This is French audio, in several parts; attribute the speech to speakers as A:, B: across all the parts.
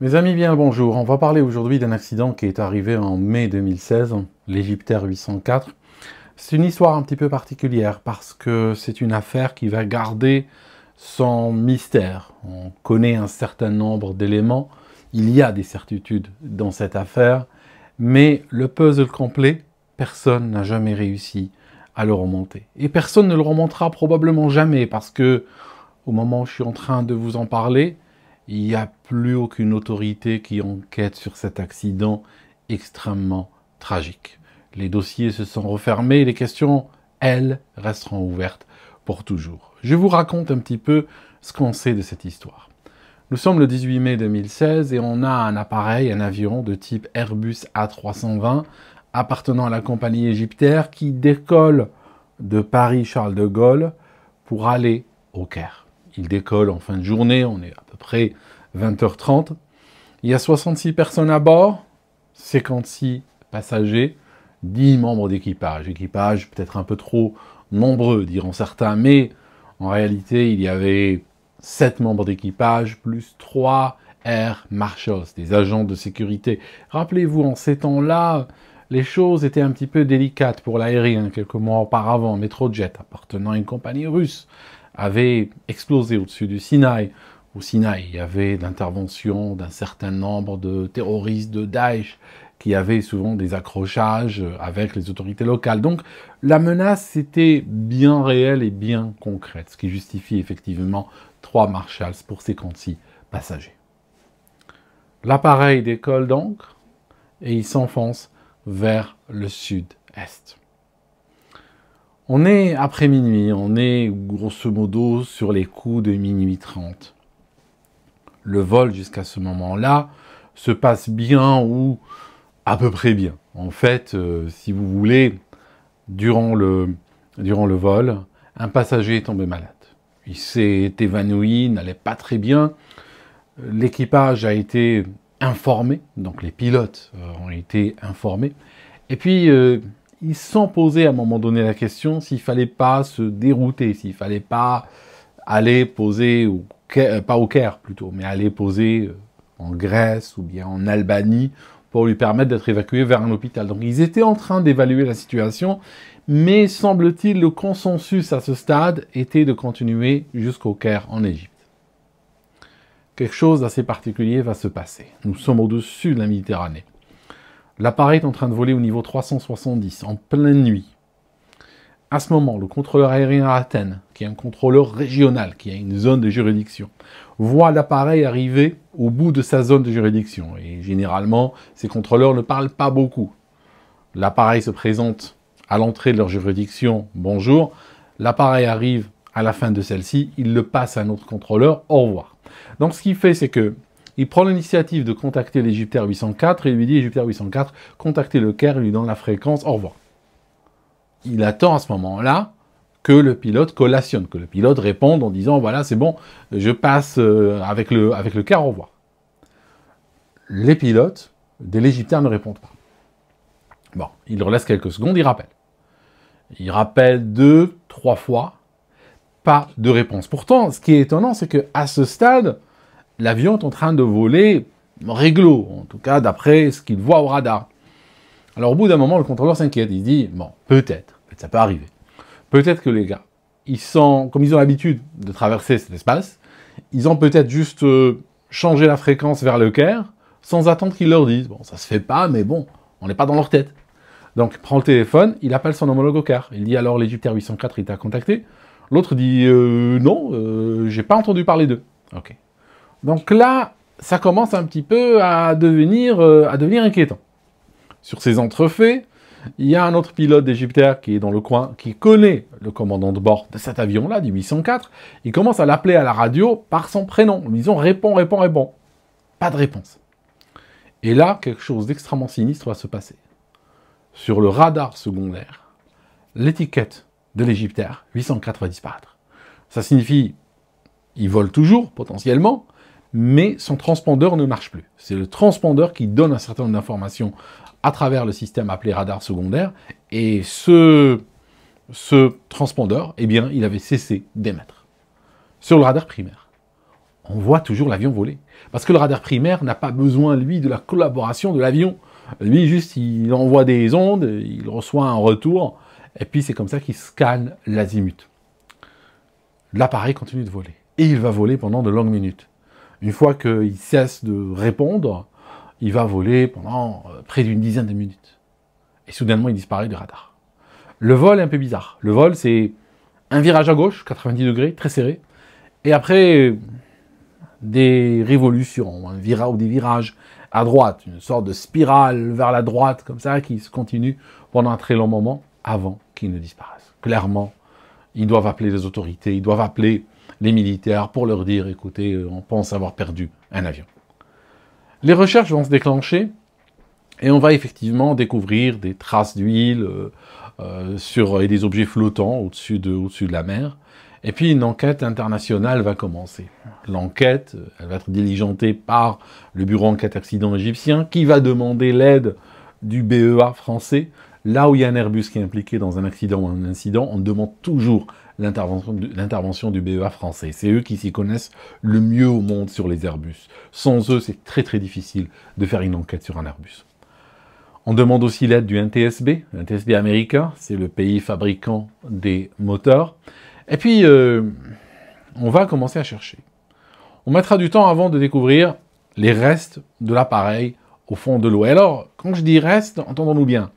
A: Mes amis, bien le bonjour. On va parler aujourd'hui d'un accident qui est arrivé en mai 2016, l'Egyptair 804. C'est une histoire un petit peu particulière parce que c'est une affaire qui va garder son mystère. On connaît un certain nombre d'éléments, il y a des certitudes dans cette affaire, mais le puzzle complet, personne n'a jamais réussi à le remonter. Et personne ne le remontera probablement jamais parce que, au moment où je suis en train de vous en parler, il n'y a plus aucune autorité qui enquête sur cet accident extrêmement tragique. Les dossiers se sont refermés, les questions, elles, resteront ouvertes pour toujours. Je vous raconte un petit peu ce qu'on sait de cette histoire. Nous sommes le 18 mai 2016 et on a un appareil, un avion de type Airbus A320 appartenant à la compagnie Égyptaire qui décolle de Paris-Charles de Gaulle pour aller au Caire. Il décolle en fin de journée, on est à peu près 20h30. Il y a 66 personnes à bord, 56 passagers, 10 membres d'équipage. Équipage peut-être un peu trop nombreux, diront certains, mais en réalité, il y avait 7 membres d'équipage, plus 3 air marshals, des agents de sécurité. Rappelez-vous, en ces temps-là, les choses étaient un petit peu délicates pour l'aérien. Quelques mois auparavant, Metrojet, appartenant à une compagnie russe, avait explosé au-dessus du Sinaï. Au Sinaï, il y avait l'intervention d'un certain nombre de terroristes de Daesh qui avaient souvent des accrochages avec les autorités locales. Donc la menace était bien réelle et bien concrète, ce qui justifie effectivement 3 Marshalls pour 56 passagers. L'appareil décolle donc et il s'enfonce vers le sud-est. On est après minuit, on est grosso modo sur les coups de minuit 30. Le vol jusqu'à ce moment-là se passe bien ou à peu près bien. En fait, si vous voulez, durant le vol, un passager est tombé malade. Il s'est évanoui, n'allait pas très bien. L'équipage a été informé, donc les pilotes ont été informés. Et puis, ils se sont posés à un moment donné la question s'il ne fallait pas se dérouter, s'il ne fallait pas aller poser, pas au Caire plutôt, mais aller poser en Grèce ou bien en Albanie pour lui permettre d'être évacué vers un hôpital. Donc ils étaient en train d'évaluer la situation, mais semble-t-il le consensus à ce stade était de continuer jusqu'au Caire en Égypte. Quelque chose d'assez particulier va se passer. Nous sommes au-dessus de la Méditerranée. L'appareil est en train de voler au niveau 370, en pleine nuit. À ce moment, le contrôleur aérien à Athènes, qui est un contrôleur régional, qui a une zone de juridiction, voit l'appareil arriver au bout de sa zone de juridiction. Et généralement, ces contrôleurs ne parlent pas beaucoup. L'appareil se présente à l'entrée de leur juridiction, bonjour. L'appareil arrive à la fin de celle-ci, il le passe à un autre contrôleur, au revoir. Donc ce qu'il fait, c'est que il prend l'initiative de contacter l'Egyptair 804 et il lui dit, Egyptair 804, contactez le Caire, il lui donne la fréquence, au revoir. Il attend à ce moment-là que le pilote collationne, que le pilote réponde en disant, voilà, c'est bon, je passe avec le Caire, au revoir. Les pilotes de l'Egyptair ne répondent pas. Bon, il leur laisse quelques secondes, il rappelle. Il rappelle 2, 3 fois, pas de réponse. Pourtant, ce qui est étonnant, c'est qu'à ce stade, l'avion est en train de voler réglo, en tout cas d'après ce qu'il voit au radar. Alors au bout d'un moment, le contrôleur s'inquiète, il se dit, bon, peut-être, ça peut arriver. Peut-être que les gars, comme ils ont l'habitude de traverser cet espace, ils ont peut-être juste changé la fréquence vers le Caire, sans attendre qu'ils leur disent, bon, ça se fait pas, mais bon, on n'est pas dans leur tête. Donc il prend le téléphone, il appelle son homologue au Caire. Il dit alors l'Egyptair 804, il t'a contacté. L'autre dit, non, j'ai pas entendu parler d'eux. Ok. Donc là, ça commence un petit peu à devenir inquiétant. Sur ces entrefaits, il y a un autre pilote d'Égyptair qui est dans le coin, qui connaît le commandant de bord de cet avion-là, du 804. Il commence à l'appeler à la radio par son prénom. Ils disant réponds, réponds, réponds. Pas de réponse. Et là, quelque chose d'extrêmement sinistre va se passer. Sur le radar secondaire, l'étiquette de l'Égyptair 804 va disparaître. Ça signifie, il vole toujours, potentiellement, mais son transpondeur ne marche plus. C'est le transpondeur qui donne un certain nombre d'informations à travers le système appelé radar secondaire, et ce transpondeur, eh bien, il avait cessé d'émettre. Sur le radar primaire, on voit toujours l'avion voler. Parce que le radar primaire n'a pas besoin, lui, de la collaboration de l'avion. Lui, juste, il envoie des ondes, il reçoit un retour, et puis c'est comme ça qu'il scanne l'azimut. L'appareil continue de voler. Et il va voler pendant de longues minutes. Une fois qu'il cesse de répondre, il va voler pendant près d'une dizaine de minutes. Et soudainement, il disparaît du radar. Le vol est un peu bizarre. Le vol, c'est un virage à gauche, 90 degrés, très serré. Et après, des révolutions, ou des virages à droite, une sorte de spirale vers la droite, comme ça, qui se continue pendant un très long moment, avant qu'il ne disparaisse. Clairement, ils doivent appeler les autorités, ils doivent appeler les militaires pour leur dire, écoutez, on pense avoir perdu un avion. Les recherches vont se déclencher, et on va effectivement découvrir des traces d'huile et des objets flottants au-dessus de la mer. Et puis une enquête internationale va commencer. L'enquête, elle va être diligentée par le bureau enquête accident égyptien, qui va demander l'aide du BEA français. Là où il y a un Airbus qui est impliqué dans un accident ou un incident, on demande toujours l'intervention du BEA français. C'est eux qui s'y connaissent le mieux au monde sur les Airbus. Sans eux, c'est très très difficile de faire une enquête sur un Airbus. On demande aussi l'aide du NTSB américain, c'est le pays fabricant des moteurs. Et puis, on va commencer à chercher. On mettra du temps avant de découvrir les restes de l'appareil au fond de l'eau. Et alors, quand je dis restes, entendons-nous bien,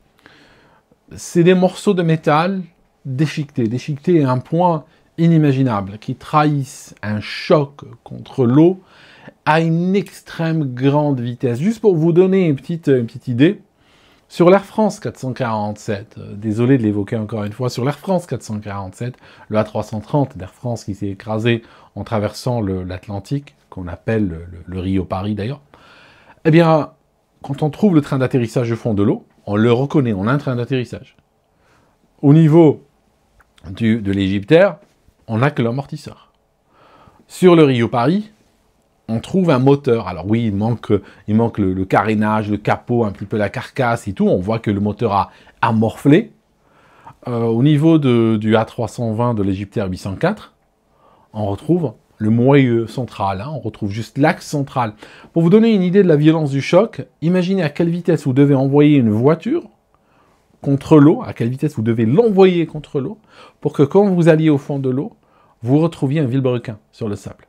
A: c'est des morceaux de métal déchiquetés à un point inimaginable, qui trahissent un choc contre l'eau à une extrême grande vitesse. Juste pour vous donner une petite idée, sur l'Air France 447, désolé de l'évoquer encore une fois, sur l'Air France 447, le A330 d'Air France qui s'est écrasé en traversant l'Atlantique, qu'on appelle le Rio-Paris d'ailleurs, eh bien, quand on trouve le train d'atterrissage au fond de l'eau, on le reconnaît, on a un train d'atterrissage. Au niveau de l'Égyptaire, on n'a que l'amortisseur. Sur le Rio-Paris, on trouve un moteur. Alors oui, il manque le carénage, le capot, un petit peu la carcasse et tout. On voit que le moteur a morflé. Au niveau du A320 de l'Égyptaire 804, on retrouve le moyeu central. Hein, on retrouve juste l'axe central. Pour vous donner une idée de la violence du choc, imaginez à quelle vitesse vous devez envoyer une voiture contre l'eau, à quelle vitesse vous devez l'envoyer contre l'eau, pour que quand vous alliez au fond de l'eau, vous retrouviez un vilebrequin sur le sable.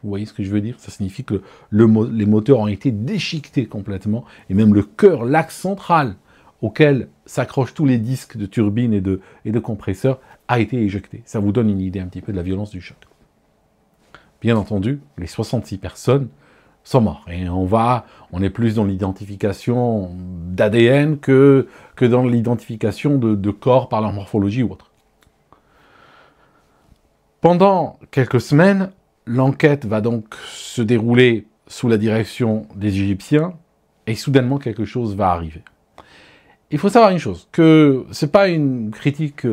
A: Vous voyez ce que je veux dire? Ça signifie que les moteurs ont été déchiquetés complètement, et même le cœur, l'axe central, auquel s'accrochent tous les disques de turbines et de compresseurs, a été éjecté. Ça vous donne une idée un petit peu de la violence du choc. Bien entendu, les 66 personnes sont mortes. Et on est plus dans l'identification d'ADN que dans l'identification de corps par leur morphologie ou autre. Pendant quelques semaines, l'enquête va donc se dérouler sous la direction des Égyptiens et soudainement quelque chose va arriver. Il faut savoir une chose, que c'est pas une critique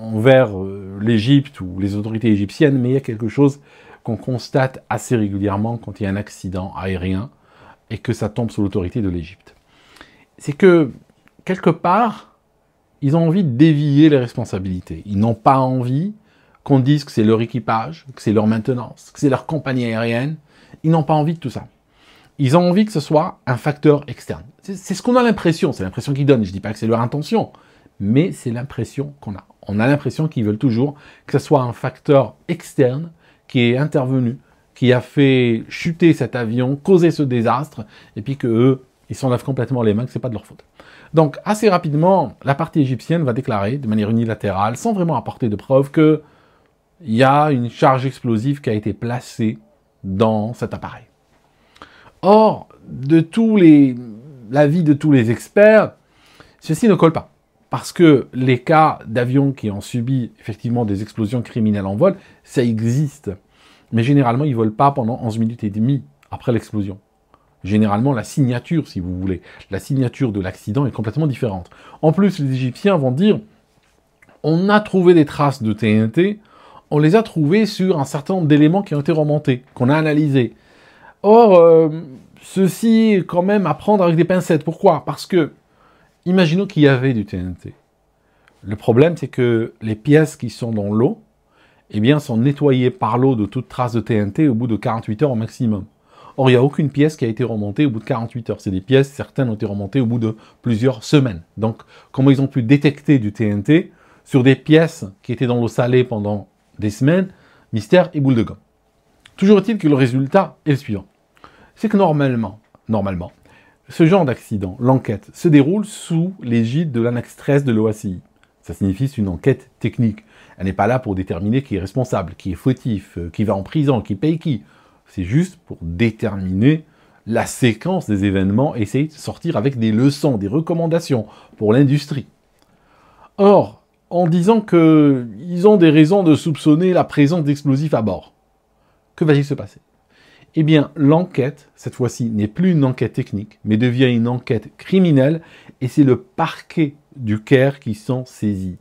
A: envers l'Égypte ou les autorités égyptiennes, mais il y a quelque chose qu'on constate assez régulièrement quand il y a un accident aérien et que ça tombe sous l'autorité de l'Égypte. C'est que, quelque part, ils ont envie de dévier les responsabilités. Ils n'ont pas envie qu'on dise que c'est leur équipage, que c'est leur maintenance, que c'est leur compagnie aérienne. Ils n'ont pas envie de tout ça. Ils ont envie que ce soit un facteur externe. C'est ce qu'on a l'impression, c'est l'impression qu'ils donnent. Je ne dis pas que c'est leur intention, mais c'est l'impression qu'on a. On a l'impression qu'ils veulent toujours que ce soit un facteur externe qui est intervenu, qui a fait chuter cet avion, causé ce désastre, et puis qu'eux, ils s'en lavent complètement les mains, que ce n'est pas de leur faute. Donc, assez rapidement, la partie égyptienne va déclarer, de manière unilatérale, sans vraiment apporter de preuves, qu'il y a une charge explosive qui a été placée dans cet appareil. Or, l'avis de tous les experts, ceci ne colle pas. Parce que les cas d'avions qui ont subi effectivement des explosions criminelles en vol, ça existe. Mais généralement, ils ne volent pas pendant 11 minutes et demie après l'explosion. Généralement, la signature, si vous voulez, la signature de l'accident est complètement différente. En plus, les Égyptiens vont dire, on a trouvé des traces de TNT, on les a trouvées sur un certain nombre d'éléments qui ont été remontés, qu'on a analysés. Or, ceci est quand même à prendre avec des pincettes. Pourquoi? Parce que, imaginons qu'il y avait du TNT. Le problème, c'est que les pièces qui sont dans l'eau, eh bien, sont nettoyés par l'eau de toute trace de TNT au bout de 48 heures au maximum. Or, il n'y a aucune pièce qui a été remontée au bout de 48 heures. C'est des pièces, certaines ont été remontées au bout de plusieurs semaines. Donc, comment ils ont pu détecter du TNT sur des pièces qui étaient dans l'eau salée pendant des semaines? Mystère et boule de gomme. Toujours est-il que le résultat est le suivant. C'est que normalement, ce genre d'accident, l'enquête, se déroule sous l'égide de l'annexe 13 de l'OACI. Ça signifie c'est une enquête technique. Elle n'est pas là pour déterminer qui est responsable, qui est fautif, qui va en prison, qui paye qui. C'est juste pour déterminer la séquence des événements et essayer de sortir avec des leçons, des recommandations pour l'industrie. Or, en disant qu'ils ont des raisons de soupçonner la présence d'explosifs à bord, que va-t-il se passer? Eh bien, l'enquête, cette fois-ci, n'est plus une enquête technique, mais devient une enquête criminelle, et c'est le parquet du Caire qui s'en saisit.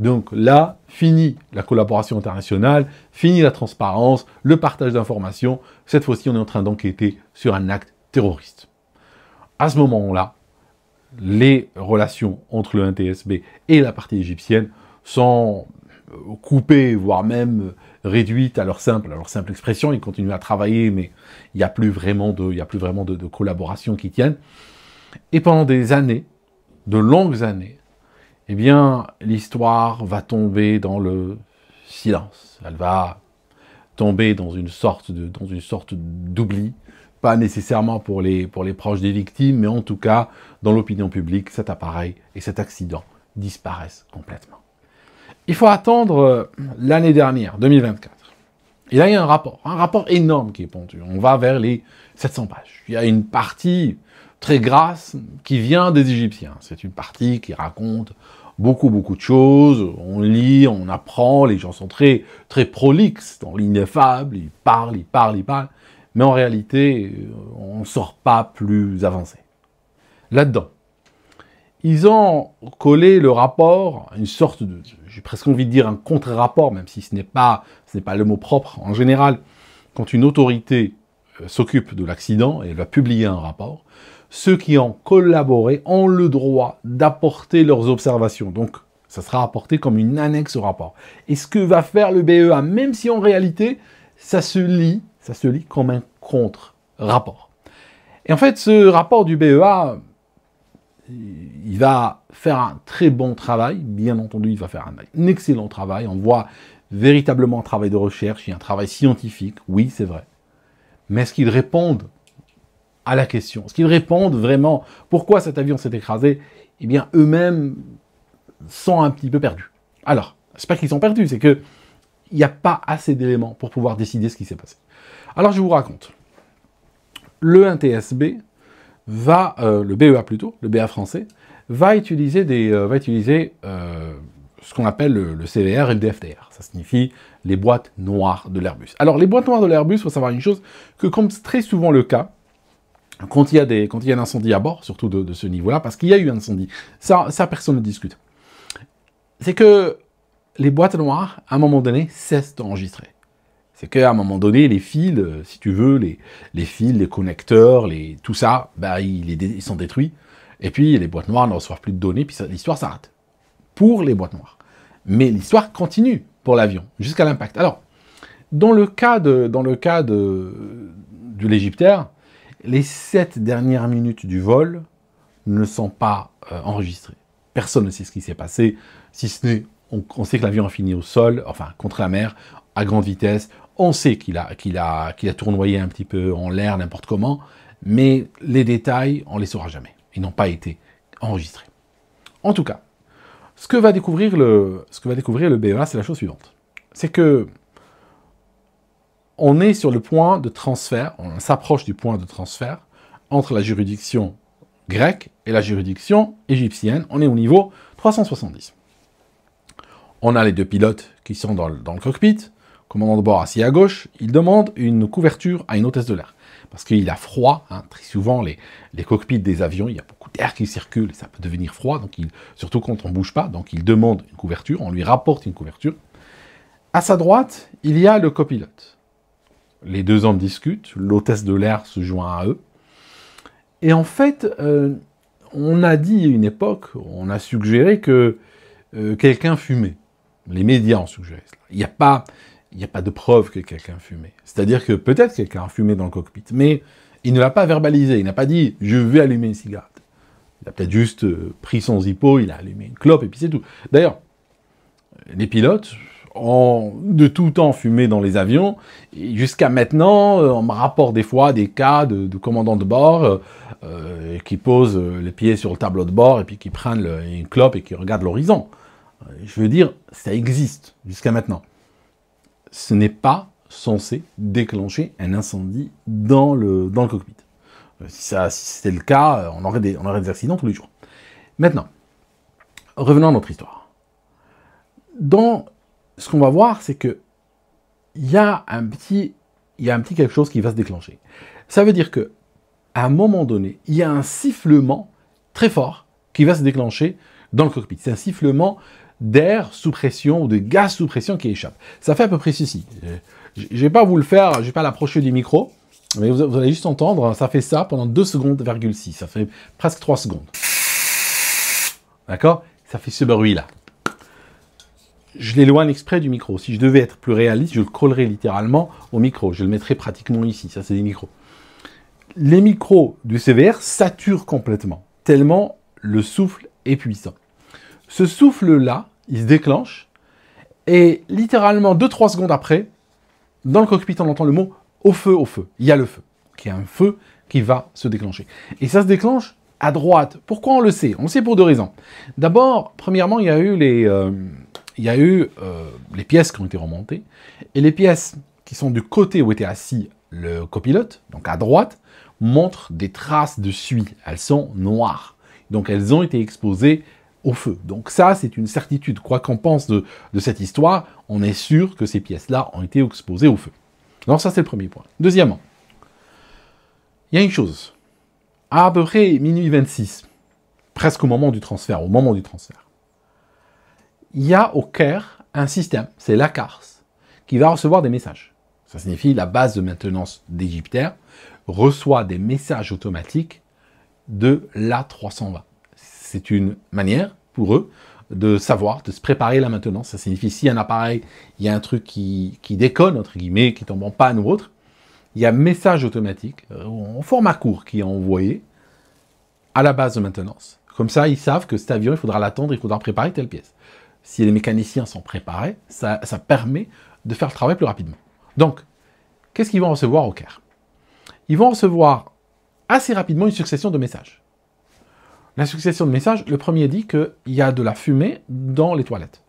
A: Donc là, fini la collaboration internationale, fini la transparence, le partage d'informations. Cette fois-ci, on est en train d'enquêter sur un acte terroriste. À ce moment-là, les relations entre le NTSB et la partie égyptienne sont coupées, voire même réduites à leur simple expression. Ils continuent à travailler, mais il n'y a plus vraiment de collaboration qui tienne. Et pendant des années, de longues années, eh bien, l'histoire va tomber dans le silence. Elle va tomber dans une sorte d'oubli, pas nécessairement pour les proches des victimes, mais en tout cas, dans l'opinion publique, cet appareil et cet accident disparaissent complètement. Il faut attendre l'année dernière, 2024. Il y a eu un rapport énorme qui est pondu. On va vers les 700 pages. Il y a une partie très grasse qui vient des Égyptiens. C'est une partie qui raconte beaucoup de choses. On lit, on apprend, les gens sont très prolixes dans l'ineffable, ils parlent. Mais en réalité, on ne sort pas plus avancé. Là-dedans, ils ont collé le rapport, une sorte de, j'ai presque envie de dire un contre-rapport, même si ce n'est pas le mot propre. En général, quand une autorité s'occupe de l'accident et va publier un rapport, ceux qui ont collaboré ont le droit d'apporter leurs observations. Donc, ça sera apporté comme une annexe au rapport. Et ce que va faire le BEA, même si en réalité, ça se lit comme un contre-rapport. Et en fait, ce rapport du BEA, il va faire un très bon travail. Bien entendu, il va faire un excellent travail. On voit véritablement un travail de recherche, il y a un travail scientifique, oui, c'est vrai. Mais est-ce qu'ils répondent à la question? Est-ce qu'ils répondent vraiment pourquoi cet avion s'est écrasé? Eh bien, eux-mêmes sont un petit peu perdus. Alors, c'est pas qu'ils sont perdus, c'est qu'il n'y a pas assez d'éléments pour pouvoir décider ce qui s'est passé. Alors, je vous raconte. Le NTSB va, le BEA plutôt, le BA français, va utiliser ce qu'on appelle le CVR et le DFTR. Ça signifie les boîtes noires de l'Airbus. Alors, les boîtes noires de l'Airbus, il faut savoir une chose, que comme c'est très souvent le cas, quand il y a un incendie à bord, surtout de ce niveau-là, parce qu'il y a eu un incendie, ça personne ne discute, c'est que les boîtes noires, à un moment donné, cessent d'enregistrer. C'est qu'à un moment donné, les fils, si tu veux, les fils, les connecteurs, tout ça, bah, ils sont détruits, et puis les boîtes noires ne reçoivent plus de données, puis l'histoire s'arrête. Pour les boîtes noires. Mais l'histoire continue pour l'avion, jusqu'à l'impact. Alors, dans le cas de l'Égyptaire, les 7 dernières minutes du vol ne sont pas enregistrées. Personne ne sait ce qui s'est passé, si ce n'est, on sait que l'avion a fini au sol, enfin, contre la mer, à grande vitesse. On sait qu'il a tournoyé un petit peu en l'air, n'importe comment, mais les détails, on ne les saura jamais. Ils n'ont pas été enregistrés. En tout cas, ce que va découvrir le BEA, c'est la chose suivante. C'est que on est sur le point de transfert, on s'approche du point de transfert entre la juridiction grecque et la juridiction égyptienne. On est au niveau 370. On a les deux pilotes qui sont dans le cockpit, commandant de bord assis à gauche, il demande une couverture à une hôtesse de l'air. Parce qu'il a froid, hein, très souvent les cockpits des avions, il y a beaucoup d'air qui circule et ça peut devenir froid, donc surtout quand on ne bouge pas, donc il demande une couverture, on lui rapporte une couverture. À sa droite, il y a le copilote. Les deux hommes discutent, l'hôtesse de l'air se joint à eux. Et en fait, on a dit à une époque, on a suggéré que quelqu'un fumait. les médias ont suggéré cela. Il n'y a pas de preuve que quelqu'un fumait. C'est-à-dire que peut-être quelqu'un a fumé dans le cockpit, mais il ne l'a pas verbalisé. Il n'a pas dit « je vais allumer une cigarette ». Il a peut-être juste pris son Zippo, il a allumé une clope et puis c'est tout. D'ailleurs, les pilotes ont de tout temps fumé dans les avions. Jusqu'à maintenant, on me rapporte des fois des cas de commandants de bord qui posent les pieds sur le tableau de bord et puis qui prennent une clope et qui regardent l'horizon. Je veux dire, ça existe jusqu'à maintenant. Ce n'est pas censé déclencher un incendie dans le cockpit. Si c'était le cas, on aurait des accidents tous les jours. Maintenant, revenons à notre histoire. Ce qu'on va voir, c'est que il y a un petit quelque chose qui va se déclencher. Ça veut dire que à un moment donné, il y a un sifflement très fort qui va se déclencher dans le cockpit. C'est un sifflement d'air sous pression ou de gaz sous pression qui échappe. Ça fait à peu près ceci. Je ne vais pas vous le faire, je ne vais pas l'approcher du micro, mais vous allez juste entendre, ça fait ça pendant 2 secondes, 6. Ça fait presque 3 secondes. D'accord? Ça fait ce bruit-là. Je l'éloigne exprès du micro. Si je devais être plus réaliste, je le collerais littéralement au micro. Je le mettrais pratiquement ici. Ça, c'est des micros. Les micros du CVR saturent complètement, tellement le souffle est puissant. Ce souffle-là, il se déclenche, et littéralement 2-3 secondes après, dans le cockpit, on entend le mot « au feu ». Il y a le feu, qui est un feu qui va se déclencher. Et ça se déclenche à droite. Pourquoi on le sait? On le sait pour 2 raisons. D'abord, premièrement, il y a eu les pièces qui ont été remontées, et les pièces qui sont du côté où était assis le copilote, donc à droite, montrent des traces de suie. Elles sont noires. Donc elles ont été exposées au feu. Donc ça, c'est une certitude. Quoi qu'on pense de cette histoire, on est sûr que ces pièces-là ont été exposées au feu. Donc ça, c'est le premier point. Deuxièmement, il y a une chose. À peu près minuit 26, presque au moment du transfert, il y a au Caire un système, c'est l'ACARS, qui va recevoir des messages. Ça signifie la base de maintenance d'Égyptair reçoit des messages automatiques de l'A320. C'est une manière pour eux de savoir, de se préparer à la maintenance. Ça signifie si un appareil, il y a un truc qui déconne, entre guillemets, qui tombe en panne ou autre, il y a un message automatique en format court qui est envoyé à la base de maintenance. Comme ça, ils savent que cet avion, il faudra l'attendre, il faudra préparer telle pièce. Si les mécaniciens sont préparés, ça permet de faire le travail plus rapidement. Donc, qu'est-ce qu'ils vont recevoir au Caire? Ils vont recevoir assez rapidement une succession de messages. La succession de messages, le premier dit qu'il y a de la fumée dans les toilettes.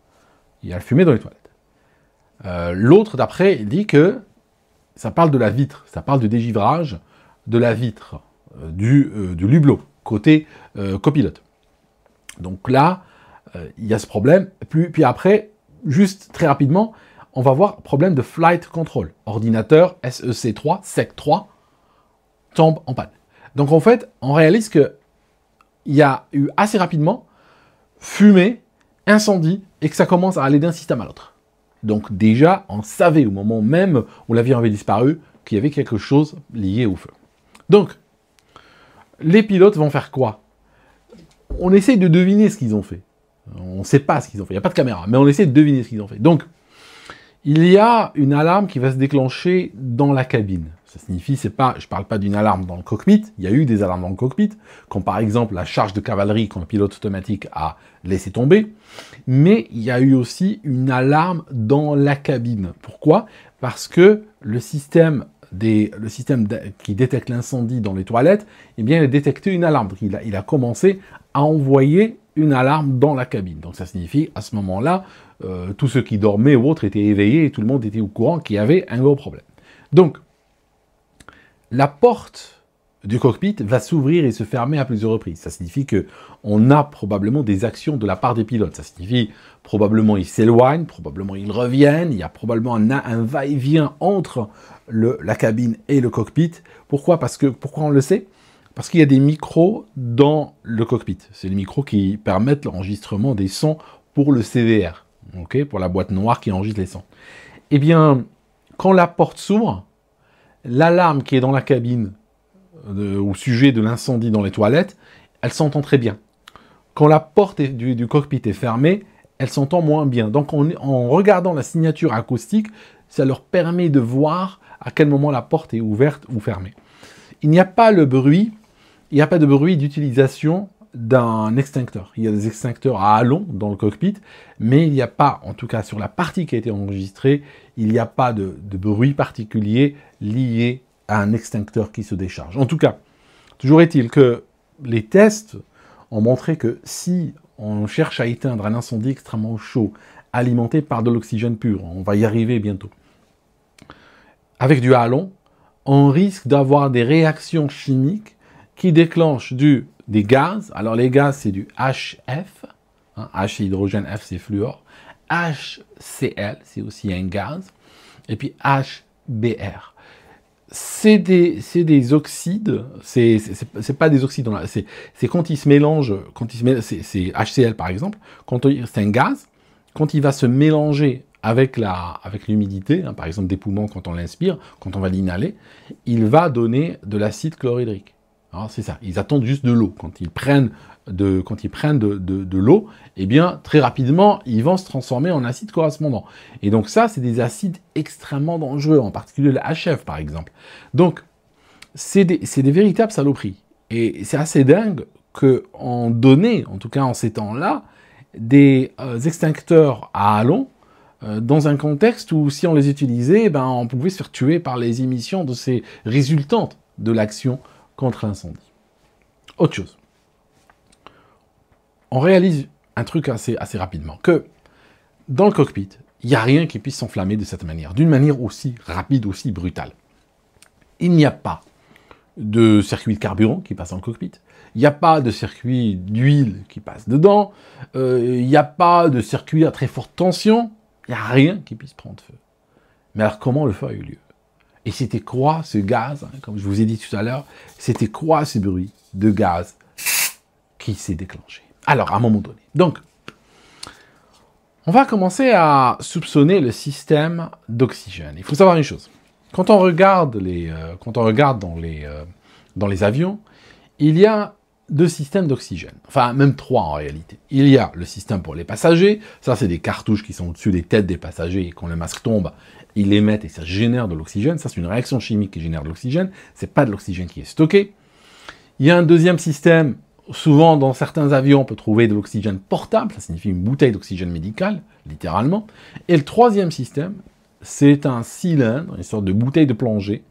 A: Il y a la fumée dans les toilettes. L'autre, d'après, dit que ça parle de la vitre, ça parle du dégivrage de la vitre, du hublot, côté copilote. Donc là, il y a ce problème. Puis après, juste très rapidement, on va voir problème de flight control. Ordinateur SEC3, SEC3, tombe en panne. Donc en fait, on réalise que il y a eu assez rapidement fumée, incendie, et que ça commence à aller d'un système à l'autre. Donc déjà, on savait au moment même où l'avion avait disparu qu'il y avait quelque chose lié au feu. Donc, les pilotes vont faire quoi? On essaye de deviner ce qu'ils ont fait. On ne sait pas ce qu'ils ont fait. Il n'y a pas de caméra, mais on essaie de deviner ce qu'ils ont fait. Donc, il y a une alarme qui va se déclencher dans la cabine. Ça signifie, je ne parle pas d'une alarme dans le cockpit, il y a eu des alarmes dans le cockpit, comme par exemple la charge de cavalerie quand le pilote automatique a laissé tomber, mais il y a eu aussi une alarme dans la cabine. Pourquoi? Parce que le système qui détecte l'incendie dans les toilettes, eh bien, il a détecté une alarme. Il a commencé à envoyer une alarme dans la cabine. Donc ça signifie, à ce moment-là, tous ceux qui dormaient ou autres étaient éveillés et tout le monde était au courant qu'il y avait un gros problème. Donc, la porte du cockpit va s'ouvrir et se fermer à plusieurs reprises. Ça signifie qu'on a probablement des actions de la part des pilotes. Ça signifie probablement ils s'éloignent, probablement ils reviennent, il y a probablement un va-et-vient entre la cabine et le cockpit. Pourquoi on le sait? Parce qu'il y a des micros dans le cockpit. C'est les micros qui permettent l'enregistrement des sons pour le CVR, okay, pour la boîte noire qui enregistre les sons. Eh bien, quand la porte s'ouvre, l'alarme qui est dans la cabine au sujet de l'incendie dans les toilettes, elle s'entend très bien. Quand la porte du cockpit est fermée, elle s'entend moins bien. Donc en regardant la signature acoustique, ça leur permet de voir à quel moment la porte est ouverte ou fermée. Il n'y a pas de bruit d'utilisation d'un extincteur. Il y a des extincteurs à halo dans le cockpit, mais il n'y a pas, en tout cas sur la partie qui a été enregistrée, il n'y a pas de bruit particulier lié à un extincteur qui se décharge. En tout cas, toujours est-il que les tests ont montré que si on cherche à éteindre un incendie extrêmement chaud, alimenté par de l'oxygène pur, on va y arriver bientôt, avec du halon, on risque d'avoir des réactions chimiques qui déclenchent des gaz. Alors les gaz, c'est du HF, hein, H c'est hydrogène, F c'est fluor, HCl, c'est aussi un gaz, et puis HBr. C'est des oxydes, c'est pas des oxydes, c'est quand ils se mélangent, c'est HCl par exemple, c'est un gaz, quand il va se mélanger avec l'humidité, hein, par exemple des poumons quand on l'inspire, quand on va l'inhaler, il va donner de l'acide chlorhydrique. Alors c'est ça, ils attendent juste de l'eau. Quand ils prennent de l'eau, eh bien très rapidement, ils vont se transformer en acide correspondant. Et donc ça, c'est des acides extrêmement dangereux, en particulier le HF par exemple. Donc, c'est des véritables saloperies. Et c'est assez dingue qu'on donnait, en tout cas en ces temps-là, des extincteurs à halon dans un contexte où si on les utilisait, ben, on pouvait se faire tuer par les émissions de ces résultantes de l'action contre l'incendie. Autre chose. On réalise un truc assez rapidement, que dans le cockpit, il n'y a rien qui puisse s'enflammer de cette manière, d'une manière aussi rapide, aussi brutale. Il n'y a pas de circuit de carburant qui passe dans le cockpit, il n'y a pas de circuit d'huile qui passe dedans, il n'y a pas de circuit à très forte tension, il n'y a rien qui puisse prendre feu. Mais alors comment le feu a eu lieu? Et c'était quoi ce gaz, hein, comme je vous ai dit tout à l'heure, c'était quoi ce bruit de gaz qui s'est déclenché? Alors, à un moment donné. Donc, on va commencer à soupçonner le système d'oxygène. Il faut savoir une chose. Quand on regarde dans les avions, il y a 2 systèmes d'oxygène. Enfin, même 3 en réalité. Il y a le système pour les passagers. Ça, c'est des cartouches qui sont au-dessus des têtes des passagers. Et quand le masque tombe, ils l'émettent et ça génère de l'oxygène. Ça, c'est une réaction chimique qui génère de l'oxygène. C'est pas de l'oxygène qui est stocké. Il y a un deuxième système. Souvent, dans certains avions, on peut trouver de l'oxygène portable. Ça signifie une bouteille d'oxygène médical, littéralement. Et le troisième système, c'est un cylindre, une sorte de bouteille de plongée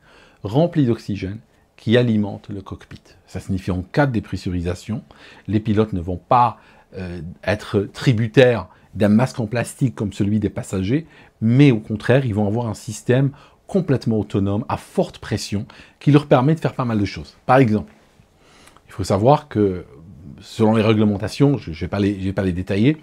A: remplie d'oxygène qui alimente le cockpit. Ça signifie en cas de dépressurisation, les pilotes ne vont pas être tributaires d'un masque en plastique comme celui des passagers, mais au contraire, ils vont avoir un système complètement autonome, à forte pression, qui leur permet de faire pas mal de choses. Par exemple, il faut savoir que, selon les réglementations, je ne vais pas les détailler,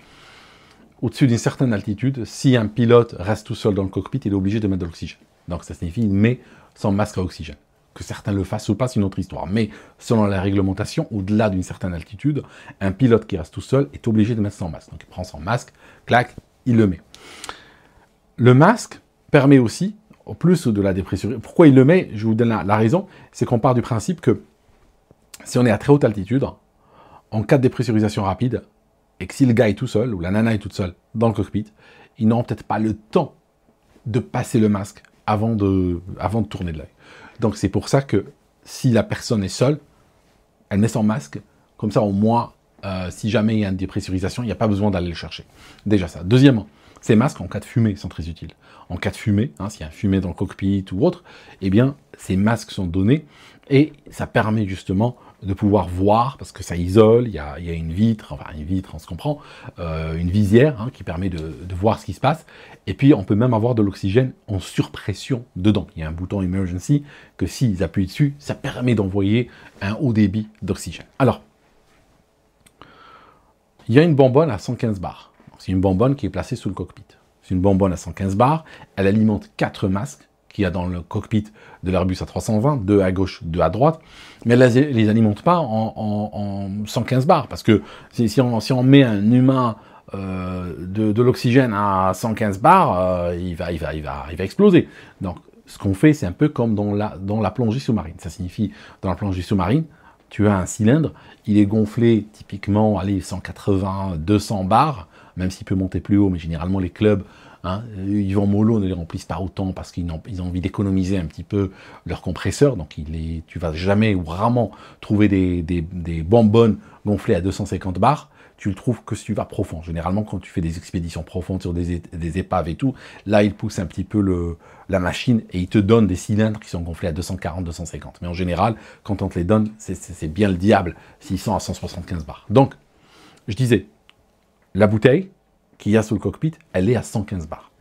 A: au-dessus d'une certaine altitude, si un pilote reste tout seul dans le cockpit, il est obligé de mettre de l'oxygène. Donc ça signifie qu'il met son masque à oxygène. Que certains le fassent ou pas, c'est une autre histoire. Mais selon la réglementation, au-delà d'une certaine altitude, un pilote qui reste tout seul est obligé de mettre son masque. Donc il prend son masque, clac, il le met. Le masque permet aussi, au plus de la dépressurisation, pourquoi il le met, je vous donne la raison, c'est qu'on part du principe que si on est à très haute altitude, en cas de dépressurisation rapide, et que si le gars est tout seul, ou la nana est toute seule dans le cockpit, ils n'auront peut-être pas le temps de passer le masque avant de tourner de l'œil. Donc c'est pour ça que si la personne est seule, elle met son masque, comme ça au moins, si jamais il y a une dépressurisation, il n'y a pas besoin d'aller le chercher. Déjà ça. Deuxièmement, ces masques en cas de fumée sont très utiles. En cas de fumée, hein, s'il y a une fumée dans le cockpit ou autre, eh bien ces masques sont donnés et ça permet justement de pouvoir voir, parce que ça isole, il y a une vitre, enfin une vitre, on se comprend, une visière hein, qui permet de voir ce qui se passe, et puis on peut même avoir de l'oxygène en surpression dedans. Il y a un bouton emergency que s'ils appuient dessus, ça permet d'envoyer un haut débit d'oxygène. Alors, il y a une bonbonne à 115 bars. C'est une bonbonne qui est placée sous le cockpit. C'est une bonbonne à 115 bars, elle alimente 4 masques, qu'il y a dans le cockpit de l'Airbus A320, 2 à gauche, 2 à droite, mais elle ne les alimente pas en 115 bars, parce que si on met un humain de l'oxygène à 115 bars, il va exploser. Donc, ce qu'on fait, c'est un peu comme dans la plongée sous-marine. Ça signifie, dans la plongée sous-marine, tu as un cylindre, il est gonflé typiquement, allez, 180, 200 bars, même s'il peut monter plus haut, mais généralement les clubs, hein, ils vont mollo, ne les remplissent pas autant parce qu'ils ont envie d'économiser un petit peu leur compresseur, donc tu vas jamais ou rarement trouver des bonbonnes gonflées à 250 bars. Tu le trouves que si tu vas profond. Généralement, quand tu fais des expéditions profondes sur des épaves et tout, là, il pousse un petit peu la machine et il te donne des cylindres qui sont gonflés à 240, 250. Mais en général, quand on te les donne, c'est bien le diable s'ils sont à 175 bars. Donc, je disais, la bouteille qu'il y a sous le cockpit, elle est à 115 bars.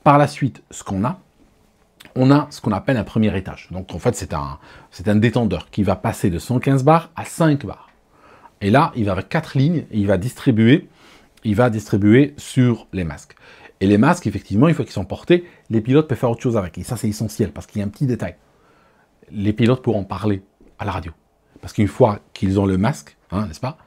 A: Par la suite, on a ce qu'on appelle un premier étage. Donc, en fait, c'est un détendeur qui va passer de 115 bars à 5 bars. Et là, il va avec 4 lignes et il va distribuer sur les masques. Et les masques, effectivement, une fois qu'ils sont portés, les pilotes peuvent faire autre chose avec. Et ça, c'est essentiel parce qu'il y a un petit détail. Les pilotes pourront parler à la radio. Parce qu'une fois qu'ils ont le masque, hein, n'est-ce pas,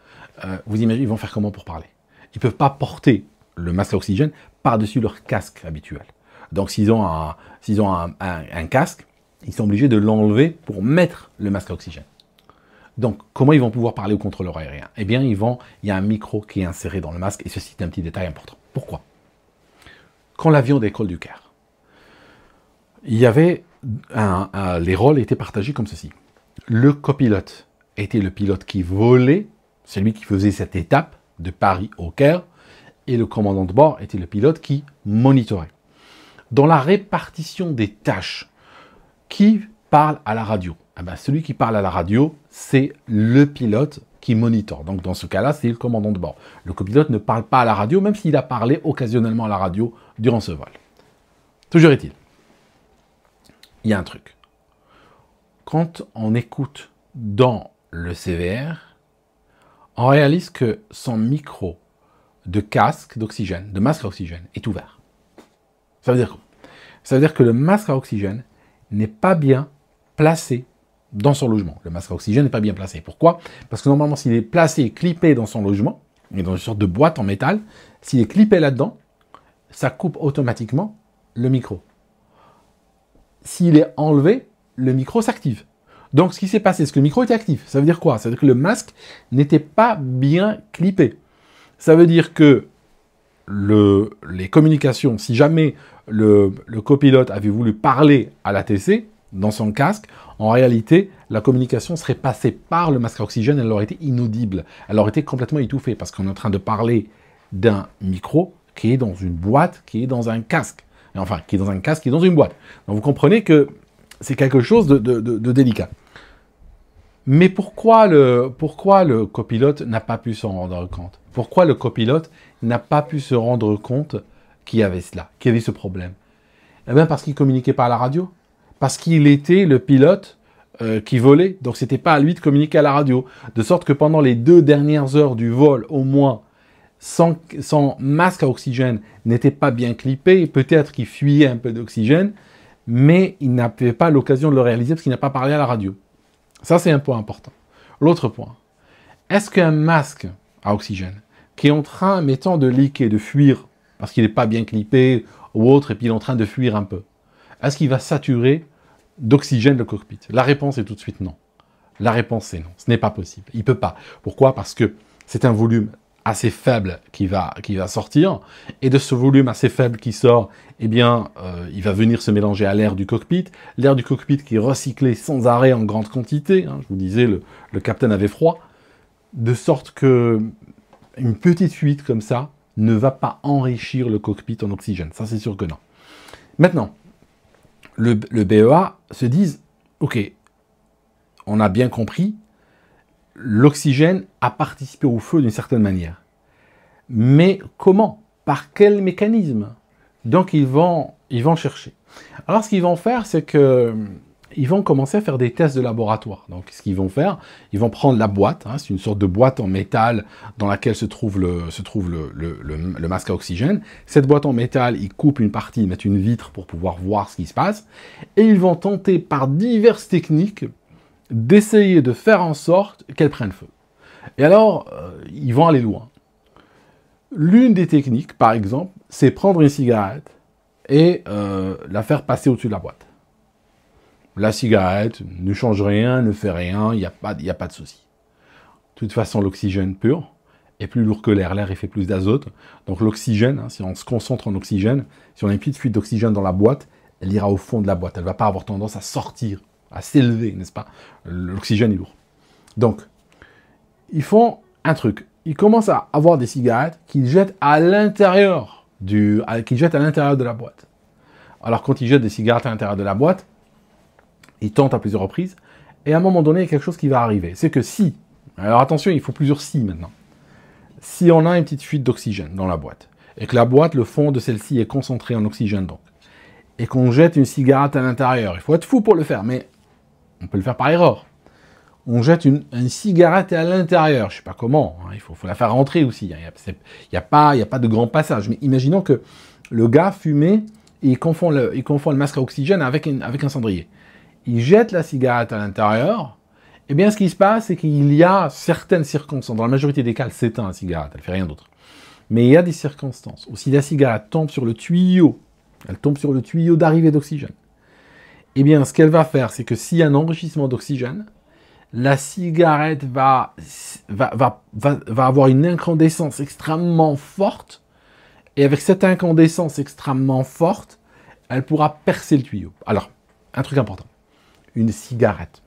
A: vous imaginez, ils vont faire comment pour parler? Ils ne peuvent pas porter le masque à oxygène par-dessus leur casque habituel. Donc, s'ils ont un casque, ils sont obligés de l'enlever pour mettre le masque à oxygène. Donc, comment ils vont pouvoir parler au contrôleur aérien? Eh bien, il y a un micro qui est inséré dans le masque, et ceci est un petit détail important. Pourquoi? Quand l'avion décolle du Caire, il y avait les rôles étaient partagés comme ceci. Le copilote était le pilote qui volait, celui qui faisait cette étape de Paris au Caire, et le commandant de bord était le pilote qui monitorait. Dans la répartition des tâches, qui parle à la radio? Eh bien, celui qui parle à la radio, c'est le pilote qui monitore. Donc, dans ce cas-là, c'est le commandant de bord. Le copilote ne parle pas à la radio, même s'il a parlé occasionnellement à la radio durant ce vol. Toujours est-il, il y a un truc. Quand on écoute dans le CVR, on réalise que son micro de casque d'oxygène, de masque à oxygène, est ouvert. Ça veut dire quoi? Ça veut dire que le masque à oxygène n'est pas bien placé dans son logement. Le masque à oxygène n'est pas bien placé. Pourquoi? Parce que normalement, s'il est placé et clippé dans son logement, et dans une sorte de boîte en métal, s'il est clippé là-dedans, ça coupe automatiquement le micro. S'il est enlevé, le micro s'active. Donc, ce qui s'est passé, c'est que le micro était actif. Ça veut dire quoi? Ça veut dire que le masque n'était pas bien clippé. Ça veut dire que les communications, si jamais le copilote avait voulu parler à l'ATC, dans son casque, en réalité, la communication serait passée par le masque à oxygène, elle aurait été inaudible, elle aurait été complètement étouffée, parce qu'on est en train de parler d'un micro qui est dans une boîte, qui est dans un casque, enfin, qui est dans un casque, qui est dans une boîte. Donc vous comprenez que c'est quelque chose de délicat. Mais pourquoi le copilote n'a pas pu s'en rendre compte? Pourquoi le copilote n'a pas pu se rendre compte qu'il y avait cela, qu'il y avait ce problème? Eh bien, parce qu'il communiquait par la radio. Parce qu'il était le pilote qui volait, donc c'était pas à lui de communiquer à la radio. De sorte que pendant les 2 dernières heures du vol, au moins, son masque à oxygène n'était pas bien clippé, peut-être qu'il fuyait un peu d'oxygène, mais il n'avait pas l'occasion de le réaliser parce qu'il n'a pas parlé à la radio. Ça, c'est un point important. L'autre point, est-ce qu'un masque à oxygène qui est en train, mettons, de leaker, de fuir, parce qu'il n'est pas bien clippé ou autre, et puis il est en train de fuir un peu, est-ce qu'il va saturer d'oxygène le cockpit? La réponse est tout de suite non. La réponse c'est non. Ce n'est pas possible. Il ne peut pas. Pourquoi? Parce que c'est un volume assez faible qui va sortir. Et de ce volume assez faible qui sort, eh bien, il va venir se mélanger à l'air du cockpit. L'air du cockpit qui est recyclé sans arrêt en grande quantité. Hein, je vous disais, le capitaine avait froid. De sorte que une petite fuite comme ça ne va pas enrichir le cockpit en oxygène. Ça, c'est sûr que non. Maintenant, le BEA se disent, ok, on a bien compris, l'oxygène a participé au feu d'une certaine manière. Mais comment? Par quel mécanisme? Donc ils vont chercher. Alors ce qu'ils vont faire, c'est que ils vont commencer à faire des tests de laboratoire. Donc ce qu'ils vont faire, ils vont prendre la boîte, hein, c'est une sorte de boîte en métal dans laquelle se trouve le masque à oxygène. Cette boîte en métal, ils coupent une partie, ils mettent une vitre pour pouvoir voir ce qui se passe. Et ils vont tenter par diverses techniques d'essayer de faire en sorte qu'elle prenne feu. Et alors, ils vont aller loin. L'une des techniques, par exemple, c'est prendre une cigarette et la faire passer au-dessus de la boîte. La cigarette ne change rien, ne fait rien, il n'y a pas de souci. De toute façon, l'oxygène pur est plus lourd que l'air. L'air, il fait plus d'azote. Donc l'oxygène, hein, si on se concentre en oxygène, si on a une petite fuite d'oxygène dans la boîte, elle ira au fond de la boîte. Elle ne va pas avoir tendance à sortir, à s'élever, n'est-ce pas? L'oxygène est lourd. Donc, ils font un truc. Ils commencent à avoir des cigarettes qu'ils jettent à l'intérieur de la boîte. Alors, quand ils jettent des cigarettes à l'intérieur de la boîte, ils tentent à plusieurs reprises. Et à un moment donné, il y a quelque chose qui va arriver. C'est que si, alors attention, il faut plusieurs si maintenant. Si on a une petite fuite d'oxygène dans la boîte, et que la boîte, le fond de celle-ci est concentré en oxygène donc, et qu'on jette une cigarette à l'intérieur, il faut être fou pour le faire, mais on peut le faire par erreur. On jette une cigarette à l'intérieur, je ne sais pas comment, hein, il faut la faire rentrer aussi. Il n'y a pas de grand passage, mais imaginons que le gars fumait, et il confond le masque à oxygène avec un cendrier. Il jette la cigarette à l'intérieur, eh bien ce qui se passe, c'est qu'il y a certaines circonstances, dans la majorité des cas, elle s'éteint la cigarette, elle ne fait rien d'autre. Mais il y a des circonstances où si la cigarette tombe sur le tuyau, elle tombe sur le tuyau d'arrivée d'oxygène, eh bien ce qu'elle va faire, c'est que s'il y a un enrichissement d'oxygène, la cigarette va avoir une incandescence extrêmement forte, et avec cette incandescence extrêmement forte, elle pourra percer le tuyau. Alors, un truc important. Une cigarette